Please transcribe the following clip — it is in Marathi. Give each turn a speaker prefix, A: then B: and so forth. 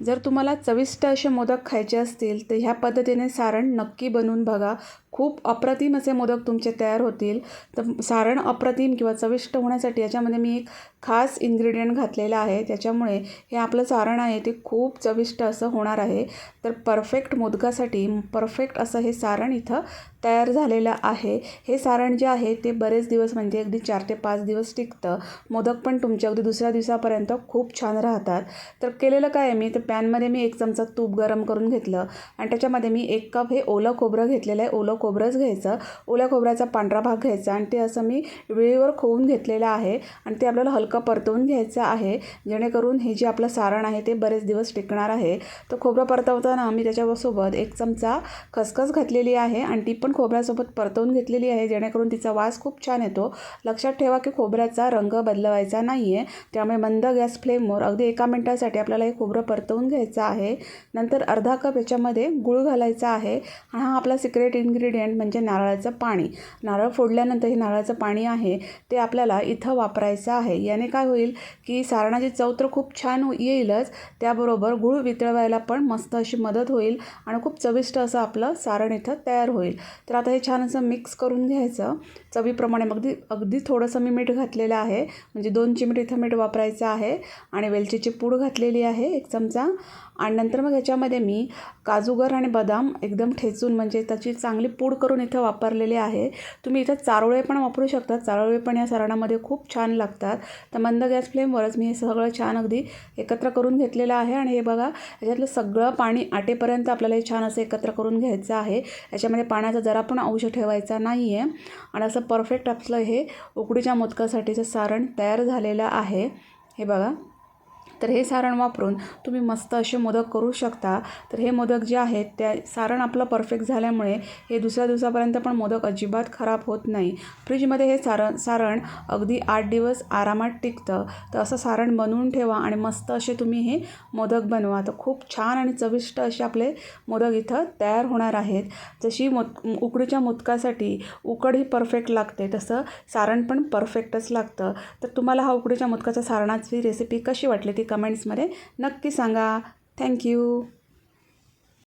A: जर तुम्हाला चविष्ट असे मोदक खायचे असतील तर ह्या पद्धतीने सारण नक्की बनवून बघा. खूप अप्रतिम असे मोदक तुमचे तयार होतील. तर सारण अप्रतिम किंवा चविष्ट होण्यासाठी याच्यामध्ये मी एक खास इन्ग्रेडियंट घातलेला आहे. त्याच्यामुळे हे आपलं सारण आहे ते खूप चविष्ट असं होणार आहे. तर परफेक्ट मोदकासाठी परफेक्ट असं हे सारण इथं तयार झालेलं आहे. हे सारण जे आहे ते बरेच दिवस म्हणजे अगदी 4 ते 5 दिवस टिकतं. मोदक पण तुमचे अगदी दुसऱ्या दिवसापर्यंत खूप छान राहतात. तर केलेलं काय आहे मी, तर पॅनमध्ये मी 1 चमचा तूप गरम करून घेतलं आणि त्याच्यामध्ये मी 1 कप हे ओलं खोबरं घेतलेलं आहे. ओलं खोबरंच घ्यायचं. ओल्या खोबऱ्याचा पांढरा भाग घ्यायचा आणि ते असं मी वेळेवर खोवून घेतलेलं आहे आणि ते आपल्याला हलकं परतवून घ्यायचं आहे, जेणेकरून हे जे आपलं सारण आहे ते बरेच दिवस टिकणार आहे. तर खोबरं परतवताना मी त्याच्यासोबत 1 चमचा खसखस घातलेली आहे आणि ती पण खोबऱ्यासोबत परतवून घेतलेली आहे, जेणेकरून तिचा वास खूप छान येतो. लक्षात ठेवा की खोबऱ्याचा रंग बदलवायचा नाही आहे, त्यामुळे मंद गॅस फ्लेमवर अगदी 1 मिनिटासाठी आपल्याला हे खोबरं परतवून घ्यायचं आहे. नंतर अर्धा कप याच्यामध्ये गूळ घालायचा आहे. हा आपला सिक्रेट इन्ग्रेडियंट म्हणजे नारळाचं पाणी. नारळ फोडल्यानंतर हे नारळाचं पाणी आहे ते आपल्याला इथं वापरायचं आहे. याने काय होईल की सारणाची चव तर खूप छान येईलच, त्याबरोबर गूळ वितळवायला पण मस्त अशी मदत होईल आणि खूप चविष्ट असं आपलं सारण इथं तयार होईल. तर आता हे छान असं मिक्स करून घ्यायचं. चवीप्रमाणे अगदी अगदी थोडंसं मी मीठ घातलेलं आहे, म्हणजे 2 चिमटे इथं मीठ वापरायचं आहे आणि वेलचीची पूड घातलेली आहे 1 चमचा. आणि नंतर मग ह्याच्यामध्ये मी काजूगर आणि बदाम एकदम ठेचून म्हणजे त्याची चांगली पूड करून इथं वापरलेली आहे. तुम्ही इथं चारोळे पण वापरू शकता. चारोळे पण या सारणामध्ये खूप छान लागतात. तर मंद गॅस फ्लेमवरच मी हे सगळं छान अगदी एकत्र करून घेतलेलं आहे आणि हे बघा याच्यातलं सगळं पाणी आटेपर्यंत आपल्याला हे छान असं एकत्र करून घ्यायचं आहे. याच्यामध्ये पाण्याचा जरा पण अंश ठेवायचा नाही आहे आणि असं परफेक्ट आपलं हे उकडीच्या मोदकासाठीचं सारण तयार झालेलं आहे. हे बघा. तर हे सारण वापरून तुम्ही मस्त असे मोदक करू शकता. तर हे मोदक जे आहेत त्या सारण आपलं परफेक्ट झाल्यामुळे हे दुसऱ्या दिवसापर्यंत पण मोदक अजिबात खराब होत नाही. फ्रीजमध्ये हे सारण अगदी 8 दिवस आरामात टिकतं. तर असं सारण बनवून ठेवा आणि मस्त असे तुम्ही हे मोदक बनवा. तर खूप छान आणि चविष्ट असे आपले मोदक इथं तयार होणार आहेत. जशी उकडीच्या मोदकासाठी उकड ही परफेक्ट लागते, तसं सारण पण परफेक्टच लागतं. तर तुम्हाला हा उकडीच्या मोदकाच्या सारणाची रेसिपी कशी वाटली ती कमेंट्समध्ये नक्की सांगा. थँक्यू.